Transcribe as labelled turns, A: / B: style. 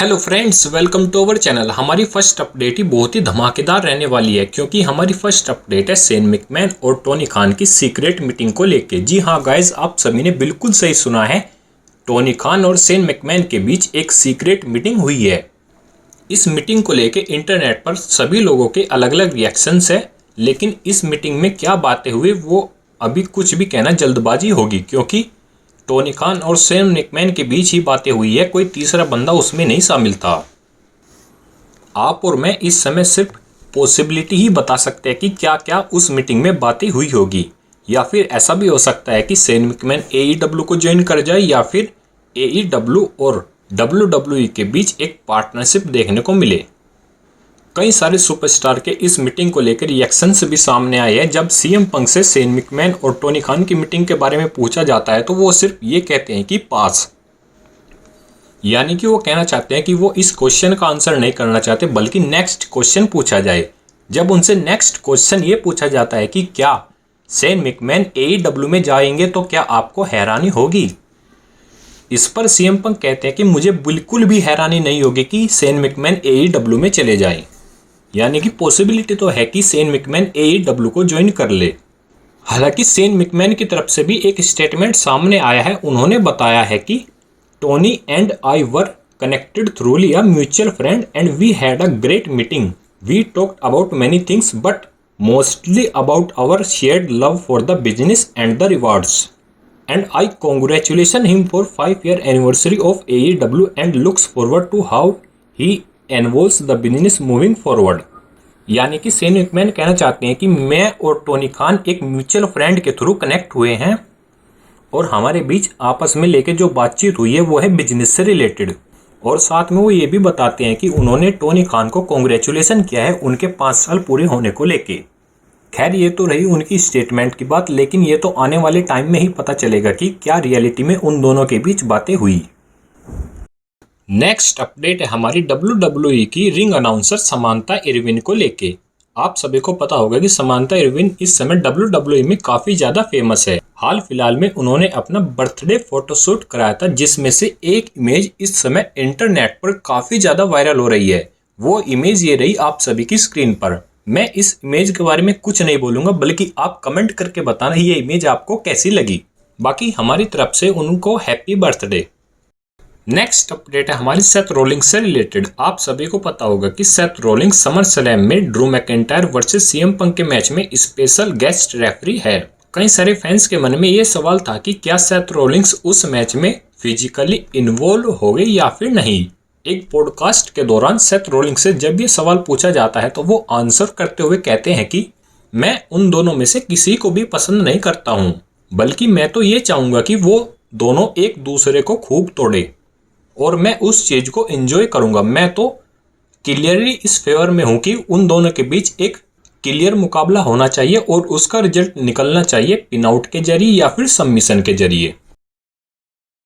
A: Hello friends, welcome to our channel. हमारी first update ही बहुत ही धमाकेदार रहने वाली है, क्योंकि हमारी फर्स्ट अपडेट है शेन मैकमैन और टोनी खान की सीक्रेट मीटिंग को लेके। जी हाँ गाइज, आप सभी ने बिल्कुल सही सुना है। टोनी खान और शेन मैकमैन के बीच एक सीक्रेट मीटिंग हुई है। इस मीटिंग को लेके इंटरनेट पर सभी लोगों के अलग अलग रिएक्शंस है, लेकिन इस मीटिंग में क्या बातें हुई वो अभी कुछ भी कहना जल्दबाजी होगी, क्योंकि टोनी खान और शेन मैकमैन के बीच ही बातें हुई है, कोई तीसरा बंदा उसमें नहीं शामिल था। आप और मैं इस समय सिर्फ पॉसिबिलिटी ही बता सकते हैं कि क्या क्या उस मीटिंग में बातें हुई होगी, या फिर ऐसा भी हो सकता है कि शेन मैकमैन AEW को ज्वाइन कर जाए, या फिर AEW और WWE के बीच एक पार्टनरशिप देखने को मिले। कई सारे सुपरस्टार के इस मीटिंग को लेकर रिएक्शंस भी सामने आए हैं। जब CM पंक से शेन मैकमैन और टोनी खान की मीटिंग के बारे में पूछा जाता है तो वो सिर्फ ये कहते हैं कि पास, यानी कि वो कहना चाहते हैं कि वो इस क्वेश्चन का आंसर नहीं करना चाहते, बल्कि नेक्स्ट क्वेश्चन पूछा जाए। जब उनसे नेक्स्ट क्वेश्चन ये पूछा जाता है कि क्या शेन मैकमैन AEW में जाएंगे, तो क्या आपको हैरानी होगी? इस पर CM पंक कहते हैं कि मुझे बिल्कुल भी हैरानी नहीं होगी कि शेन मैकमैन AEW में चले जाएं। यानी कि पॉसिबिलिटी तो है कि शेन मैकमैन AEW को ज्वाइन कर ले। हालांकि शेन मैकमैन की तरफ से भी एक स्टेटमेंट सामने आया है। उन्होंने बताया है कि Tony and I were connected through a mutual friend and we had a great meeting. We talked about many things but mostly about our shared love for the business and the rewards and I congratulate him for 5-year anniversary of AEW and looks forward to how he involves the business moving forward। यानी कि Shane McMahon कहना चाहते हैं कि मैं और Tony Khan एक mutual friend के थ्रू कनेक्ट हुए हैं और हमारे बीच आपस में लेके जो बातचीत हुई है वो है बिजनेस से रिलेटेड। और साथ में वो ये भी बताते हैं कि उन्होंने टोनी खान को कॉन्ग्रेचुलेसन किया है उनके 5 साल पूरे होने को लेके। खैर, ये तो रही उनकी स्टेटमेंट की बात, लेकिन ये तो आने वाले टाइम में ही पता चलेगा कि क्या रियलिटी में उन दोनों के बीच बातें हुई। नेक्स्ट अपडेट है हमारी WWE की रिंग अनाउंसर समांथा इरविन को लेके। आप सभी को पता होगा कि समांथा इरविन इस समय WWE में काफी ज्यादा फेमस है। हाल फिलहाल में उन्होंने अपना बर्थडे फोटोशूट कराया था, जिसमें से एक इमेज इस समय इंटरनेट पर काफी ज्यादा वायरल हो रही है। वो इमेज ये रही आप सभी की स्क्रीन पर। मैं इस इमेज के बारे में कुछ नहीं बोलूंगा, बल्कि आप कमेंट करके बताना ये इमेज आपको कैसी लगी। बाकी हमारी तरफ से उनको हैप्पी बर्थडे। नेक्स्ट अपडेट है हमारी सेथ रोलिंग्स से रिलेटेड। आप सभी को पता होगा कि सेथ रोलिंग्स समर स्लैम में ड्रू मैकिंटायर वर्सेस CM पंक के मैच में स्पेशल गेस्ट रेफरी है। कई सारे फैंस के मन में ये सवाल था कि क्या सेथ रोलिंग्स उस मैच में फिजिकली इन्वॉल्व हो गए या फिर नहीं। एक पॉडकास्ट के दौरान सेथ रोलिंग्स से जब ये सवाल पूछा जाता है तो वो आंसर करते हुए कहते हैं कि मैं उन दोनों में से किसी को भी पसंद नहीं करता हूं, बल्कि मैं तो ये चाहूंगा कि वो दोनों एक दूसरे को खूब तोड़े और मैं उस चीज को एंजॉय करूंगा। मैं तो क्लियरली इस फेवर में हूं कि उन दोनों के बीच एक क्लियर मुकाबला होना चाहिए और उसका रिजल्ट निकलना चाहिए पिन आउट के जरिए या फिर सबमिशन के जरिए।